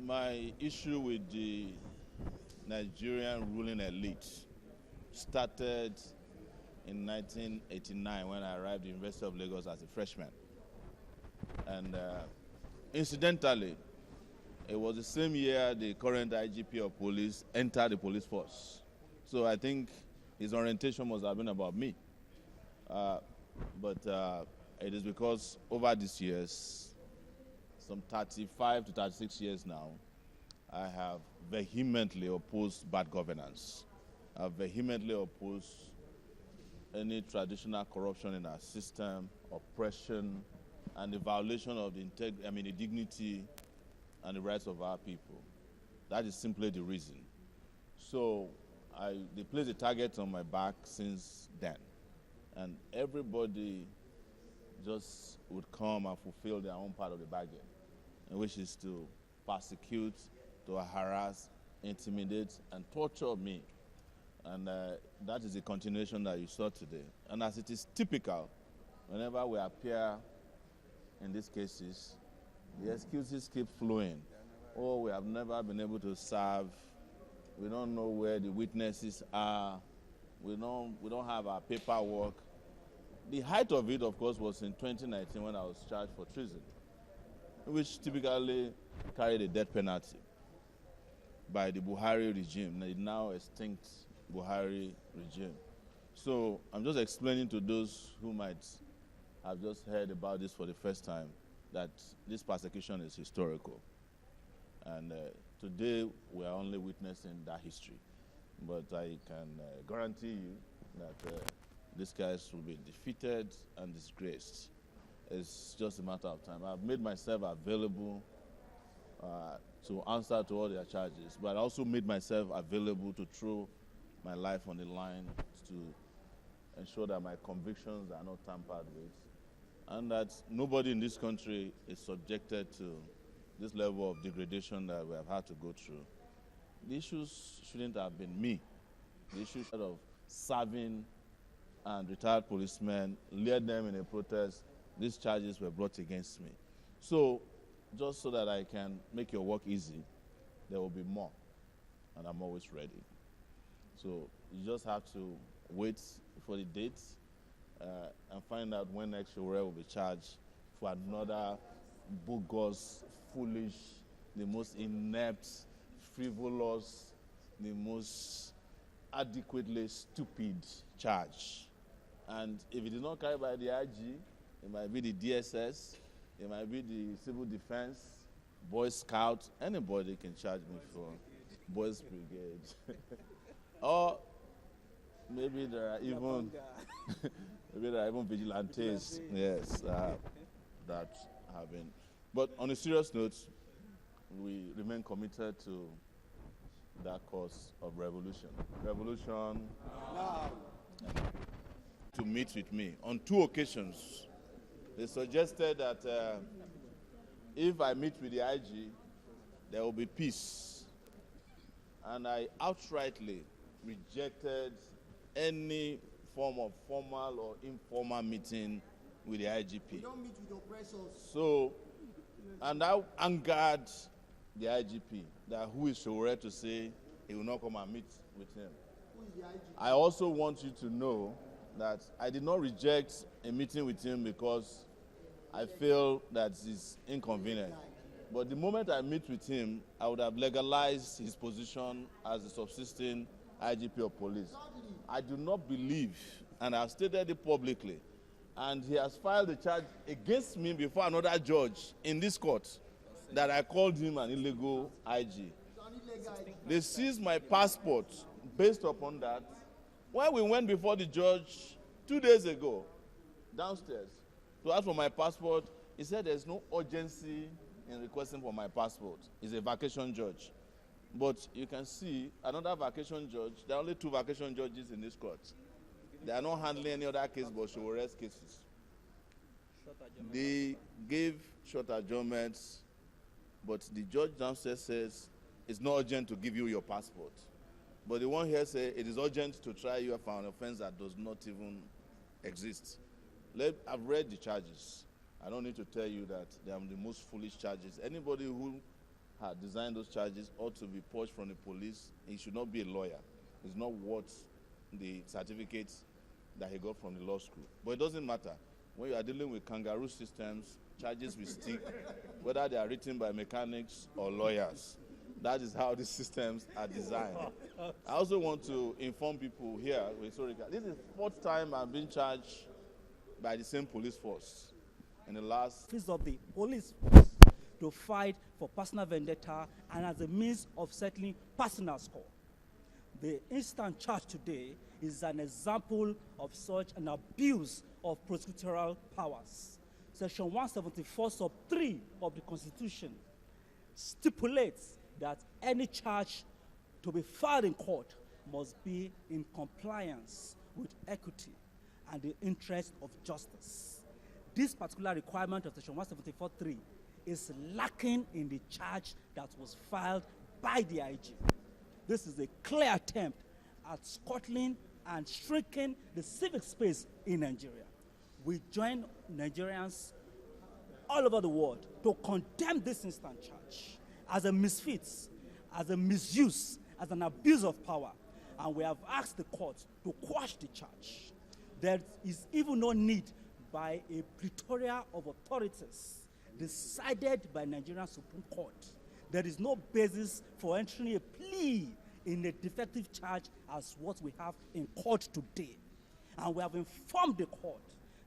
My issue with the Nigerian ruling elite started in 1989 when I arrived at the University of Lagos as a freshman. And incidentally, it was the same year the current IGP of police entered the police force. So I think his orientation must have been about me. But it is because over these years, some 35 to 36 years now, I have vehemently opposed bad governance. I've vehemently opposed any traditional corruption in our system, oppression, and the violation of the dignity and the rights of our people. That is simply the reason. So they placed a target on my back since then. And everybody just would come and fulfill their own part of the bargain, which is to persecute, to harass, intimidate, and torture me. And that is the continuation that you saw today. And as it is typical, whenever we appear in these cases, the excuses keep flowing. Oh, we have never been able to serve. We don't know where the witnesses are. We don't have our paperwork. The height of it, of course, was in 2019 when I was charged for treason, which typically carried a death penalty by the Buhari regime, the now extinct Buhari regime. So I'm just explaining to those who might have just heard about this for the first time that this persecution is historical. And today we are only witnessing that history. But I can guarantee you that these guys will be defeated and disgraced. It's just a matter of time. I've made myself available to answer to all their charges, but I also made myself available to throw my life on the line to ensure that my convictions are not tampered with, and that nobody in this country is subjected to this level of degradation that we have had to go through. The issues shouldn't have been me. The issues of serving and retired policemen, led them in a protest. These charges were brought against me. So, just so that I can make your work easy, there will be more, and I'm always ready. So, you just have to wait for the date and find out when next Sowore will be charged for another bogus, foolish, the most inept, frivolous, the most adequately stupid charge. And if it is not carried by the IG, it might be the DSS, it might be the Civil Defense, Boy Scout, anybody can charge me for Boys Brigade. Or maybe there are even vigilantes, yes, that have been. But on a serious note, we remain committed to that cause of revolution. Revolution to meet with me. On 2 occasions, they suggested that if I meet with the IG, there will be peace. And I outrightly rejected any form of formal or informal meeting with the IGP. You don't meet with oppressors. So, and that angered the IGP, that who is Sowore to say he will not come and meet with him. Who is the IGP? I also want you to know that I did not reject a meeting with him because I feel that it's inconvenient. But the moment I meet with him, I would have legalized his position as the subsisting IGP of police. I do not believe, and I've stated it publicly, and he has filed a charge against me before another judge in this court that I called him an illegal IG. They seized my passport based upon that. When we went before the judge 2 days ago, downstairs, to ask for my passport, he said there's no urgency in requesting for my passport. He's a vacation judge. But you can see another vacation judge. There are only 2 vacation judges in this court. They are not handling any other case but Sowore's cases. They gave short adjournments, but the judge downstairs says it's not urgent to give you your passport. But the one here says it is urgent to try you for an offense that does not even exist. I've read the charges. I don't need to tell you that they are the most foolish charges. Anybody who had designed those charges ought to be purged from the police. He should not be a lawyer. It's not worth the certificate that he got from the law school. But it doesn't matter. When you are dealing with kangaroo systems, charges will stick, whether they are written by mechanics or lawyers. That is how these systems are designed. I also want to inform people here, this is the fourth time I'm being charged by the same police force in the last... Office of the police force to fight for personal vendetta and as a means of settling personal score. The instant charge today is an example of such an abuse of prosecutorial powers. Section 174 sub 3 of the Constitution stipulates that any charge to be filed in court must be in compliance with equity and the interest of justice. This particular requirement of Section 174.3 is lacking in the charge that was filed by the IGP. This is a clear attempt at scuttling and shrinking the civic space in Nigeria. We join Nigerians all over the world to condemn this instant charge as a misfit, as a misuse, as an abuse of power. And we have asked the court to quash the charge. There is even no need by a plethora of authorities decided by Nigerian Supreme Court. There is no basis for entering a plea in a defective charge as what we have in court today. And we have informed the court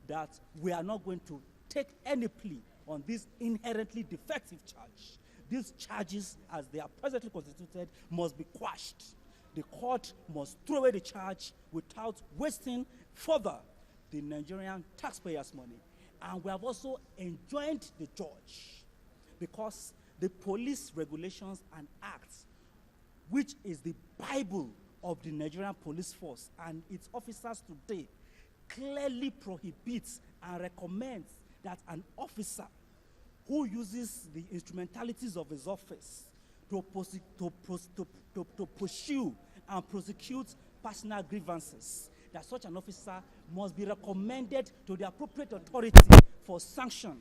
that we are not going to take any plea on this inherently defective charge. These charges, as they are presently constituted, must be quashed. The court must throw away the charge without wasting further the Nigerian taxpayers' money. And we have also enjoined the judge because the police regulations and acts, which is the Bible of the Nigerian police force and its officers today, clearly prohibits and recommends that an officer who uses the instrumentalities of his office to pursue and prosecute personal grievances, that such an officer must be recommended to the appropriate authority for sanction.